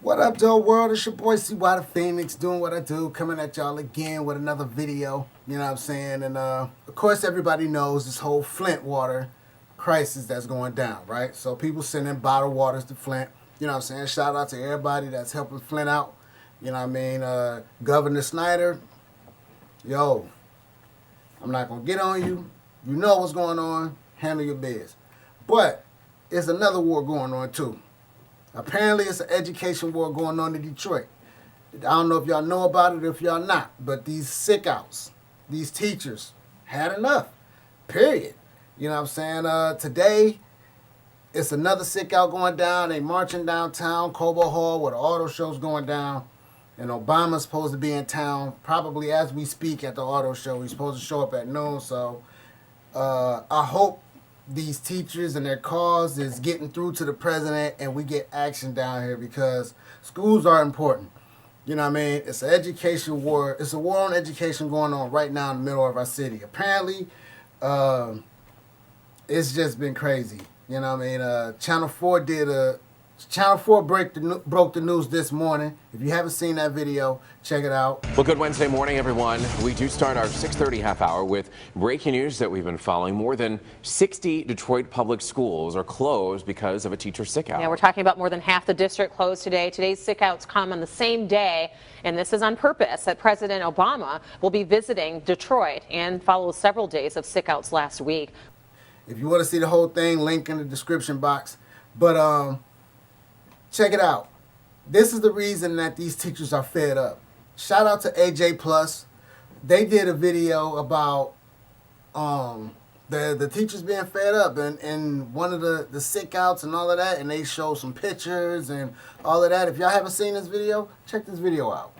What up, Joe World? It's your boy CY the Phoenix doing what I do, coming at y'all again with another video. You know what I'm saying? And of course, everybody knows this whole Flint water crisis that's going down, right? So people sending bottled waters to Flint. You know what I'm saying? Shout out to everybody that's helping Flint out. You know what I mean? Governor Snyder, yo, I'm not going to get on you. You know what's going on. Handle your biz. But there's another war going on too. Apparently, it's an education war going on in Detroit. I don't know if y'all know about it or if y'all not, but these sick outs, these teachers, had enough, period. You know what I'm saying? Today, it's another sick out going down. They marching downtown, Cobo Hall, where the auto show's going down. And Obama's supposed to be in town, probably as we speak at the auto show. He's supposed to show up at noon, so I hope these teachers and their cause is getting through to the president and we get action down here because schools are important. You know what I mean? It's an education war. It's a war on education going on right now in the middle of our city. Apparently, it's just been crazy. You know what I mean? Channel 4 broke the news this morning. If you haven't seen that video, check it out. Well, good Wednesday morning, everyone. We do start our 6:30 half hour with breaking news that we've been following. More than 60 Detroit public schools are closed because of a teacher sick out. Yeah, we're talking about more than half the district closed today. Today's sick outs come on the same day, and this is on purpose, that President Obama will be visiting Detroit and follows several days of sick outs last week. If you want to see the whole thing, link in the description box. But check it out. This is the reason that these teachers are fed up. Shout out to AJ Plus. They did a video about the teachers being fed up and one of the sick outs and all of that, and they show some pictures and all of that. If y'all haven't seen this video, check this video out.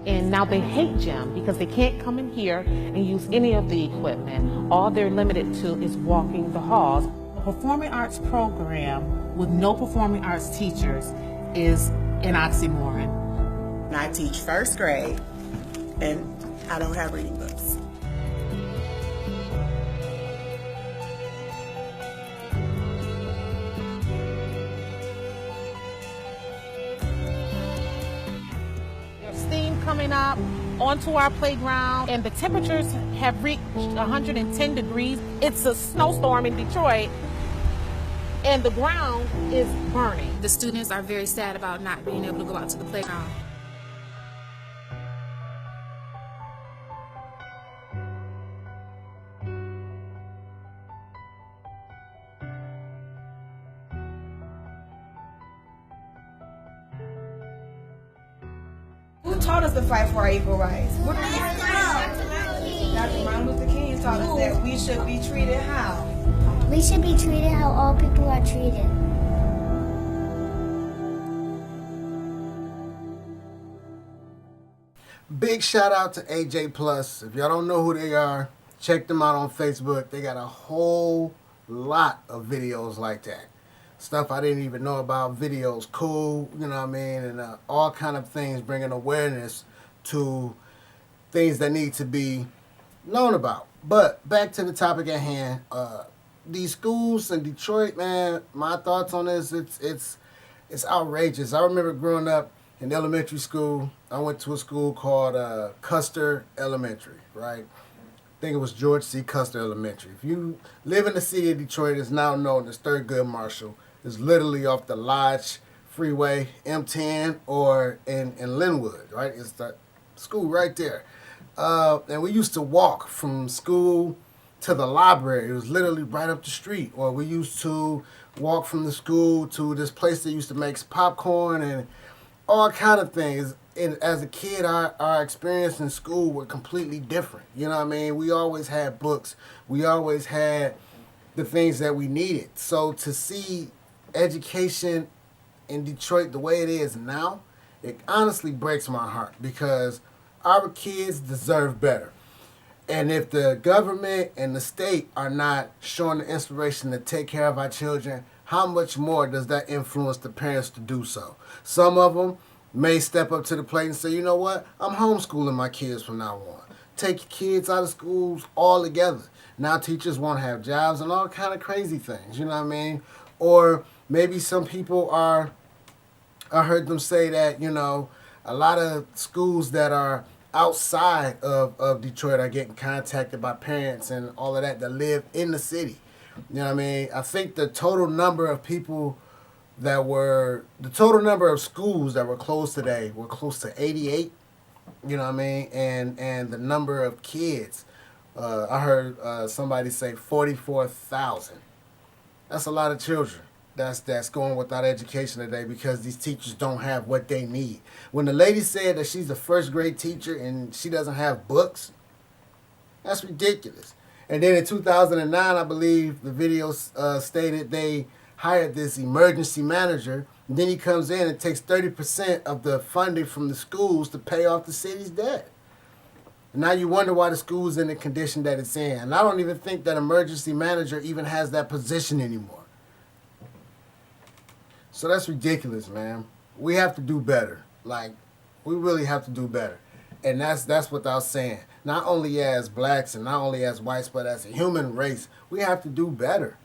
And now they hate gym because they can't come in here and use any of the equipment. All they're limited to is walking the halls. A performing arts program with no performing arts teachers is an oxymoron. I teach first grade and I don't have reading books. Steam coming up onto our playground, and the temperatures have reached 110 degrees. It's a snowstorm in Detroit, and the ground is burning. The students are very sad about not being able to go out to the playground. Who taught us to fight for our equal rights? What did Dr. Martin Luther King taught us that we should be treated how? We should be treated how all people are treated. Big shout out to AJ Plus. If y'all don't know who they are, check them out on Facebook. They got a whole lot of videos like that. Stuff I didn't even know about, videos, cool, you know what I mean, and all kind of things bringing awareness to things that need to be known about. But back to the topic at hand. These schools in Detroit, man, my thoughts on this, it's outrageous. I remember growing up in elementary school. I went to a school called Custer Elementary, right? I think it was George C. Custer Elementary. If you live in the city of Detroit, it's now known as Thurgood Marshall. It's literally off the Lodge Freeway, M10, or in Linwood, right? It's the school right there. And we used to walk from school to the library. It was literally right up the street. Or we used to walk from the school to this place that used to make popcorn and all kind of things. And as a kid, our experience in school were completely different. You know what I mean? We always had books. We always had the things that we needed. So to see education in Detroit the way it is now, it honestly breaks my heart because our kids deserve better. And if the government and the state are not showing the inspiration to take care of our children, how much more does that influence the parents to do so? Some of them may step up to the plate and say, you know what, I'm homeschooling my kids from now on. Take your kids out of schools altogether. Now teachers won't have jobs and all kind of crazy things, you know what I mean? Or maybe some people are, I heard them say that, you know, a lot of schools that are outside of Detroit are getting contacted by parents and all of that live in the city. You know what I mean? I think the total number of people the total number of schools that were closed today were close to 88. You know what I mean? And the number of kids, I heard somebody say 44,000. That's a lot of children that's going without education today because these teachers don't have what they need. When the lady said that she's a first grade teacher and she doesn't have books, that's ridiculous. And then in 2009, I believe the video stated they hired this emergency manager. And then he comes in and takes 30% of the funding from the schools to pay off the city's debt. And now you wonder why the school's in the condition that it's in. And I don't even think that emergency manager even has that position anymore. So that's ridiculous, man. We have to do better. Like, we really have to do better. And that's without saying. Not only as blacks and not only as whites, but as a human race, we have to do better.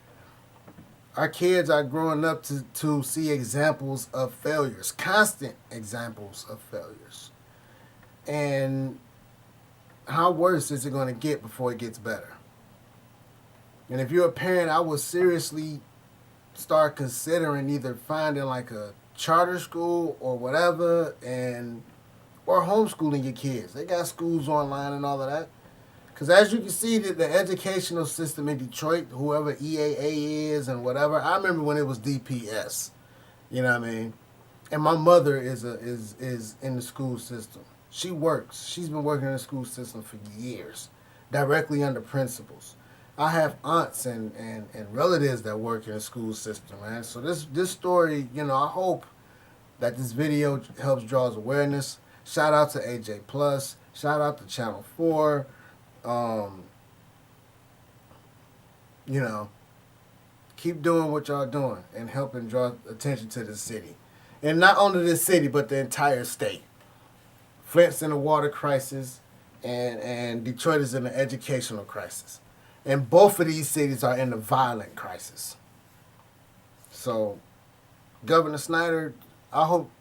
Our kids are growing up to see examples of failures, constant examples of failures. And how worse is it going to get before it gets better? And if you're a parent, I would seriously start considering either finding like a charter school or whatever, or homeschooling your kids. They got schools online and all of that. Because as you can see, the educational system in Detroit, whoever EAA is and whatever, I remember when it was DPS. You know what I mean? And my mother is in the school system. She works. She's been working in the school system for years, directly under principals. I have aunts and relatives that work in the school system, man. So this story, you know, I hope that this video helps draws awareness. Shout out to AJ Plus. Shout out to Channel 4. You know, keep doing what y'all doing and helping draw attention to the city. And not only this city, but the entire state. Flint's in a water crisis, and Detroit is in an educational crisis. And both of these cities are in a violent crisis. So, Governor Snyder, I hope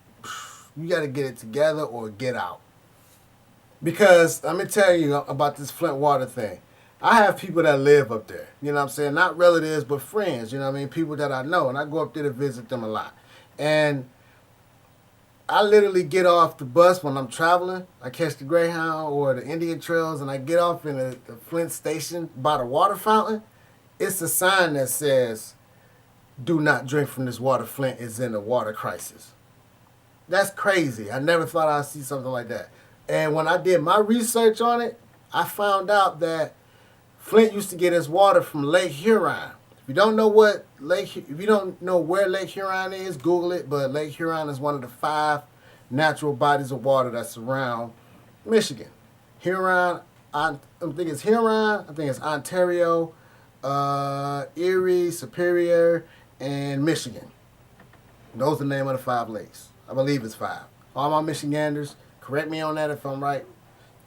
you got to get it together or get out. Because, let me tell you about this Flint water thing. I have people that live up there. You know what I'm saying? Not relatives, but friends. You know what I mean? People that I know. And I go up there to visit them a lot. And I literally get off the bus when I'm traveling. I catch the Greyhound or the Indian Trails, and I get off in the Flint station by the water fountain. It's a sign that says, "Do not drink from this water. Flint is in a water crisis." That's crazy. I never thought I'd see something like that. And when I did my research on it, I found out that Flint used to get its water from Lake Huron. If you don't know where Lake Huron is, Google it. But Lake Huron is one of the 5 natural bodies of water that surround Michigan. Huron, I think it's Huron. I think it's Ontario, Erie, Superior, and Michigan. Those are the name of the 5 lakes. I believe it's 5. All my Michiganders, correct me on that if I'm right,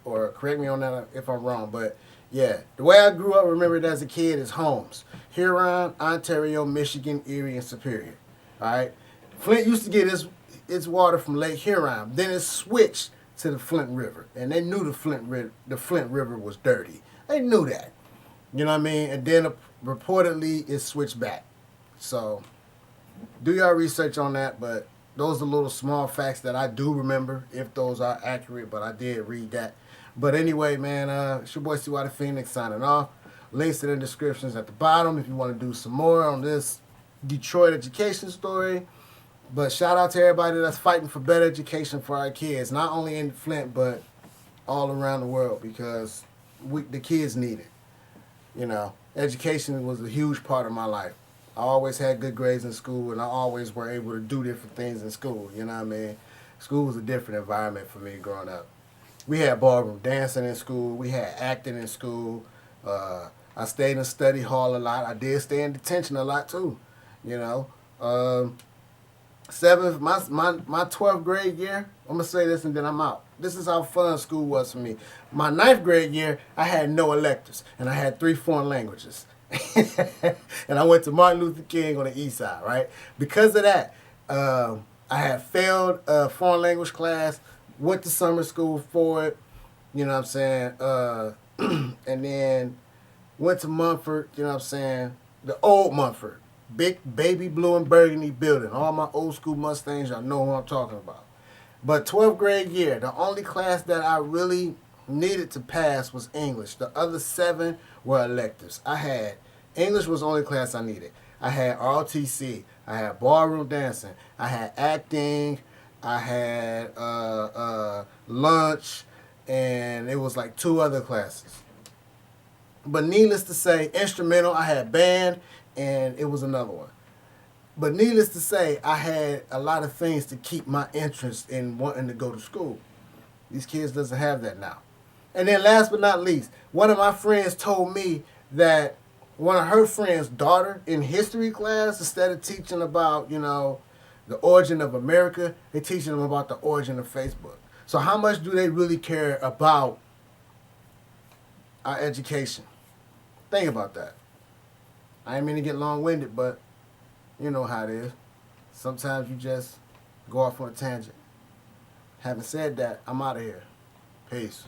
or correct me on that if I'm wrong. But yeah, the way I grew up, remembered as a kid, is Holmes. Huron, Ontario, Michigan, Erie, and Superior. All right? Flint used to get its water from Lake Huron. Then it switched to the Flint River. And they knew the Flint River was dirty. They knew that. You know what I mean? And then reportedly it switched back. So do y'all research on that. But those are little small facts that I do remember, if those are accurate. But I did read that. But anyway, man, it's your boy C.Y. the Phoenix signing off. Links in the descriptions at the bottom if you want to do some more on this Detroit education story. But shout out to everybody that's fighting for better education for our kids, not only in Flint, but all around the world, because the kids need it. You know, education was a huge part of my life. I always had good grades in school, and I always were able to do different things in school. You know what I mean? School was a different environment for me growing up. We had ballroom dancing in school. We had acting in school. I stayed in study hall a lot. I did stay in detention a lot too. You know, my 12th grade year. I'm gonna say this and then I'm out. This is how fun school was for me. My 9th grade year, I had no electives and I had 3 foreign languages. And I went to Martin Luther King on the east side, right? Because of that, I had failed a foreign language class, went to summer school for it, you know what I'm saying? And then went to Mumford, you know what I'm saying? The old Mumford, big baby blue and burgundy building. All my old school Mustangs, y'all know who I'm talking about. But 12th grade year, the only class that I really needed to pass was English. The other 7 were electives. English was the only class I needed. I had ROTC, I had ballroom dancing, I had acting, I had lunch, and it was like 2 other classes. But needless to say, instrumental, I had band, and it was another one. But needless to say, I had a lot of things to keep my interest in wanting to go to school. These kids doesn't have that now. And then last but not least, one of my friends told me that one of her friends' daughter in history class, instead of teaching about, you know, the origin of America, they're teaching them about the origin of Facebook. So how much do they really care about our education? Think about that. I ain't mean to get long-winded, but you know how it is. Sometimes you just go off on a tangent. Having said that, I'm out of here. Peace.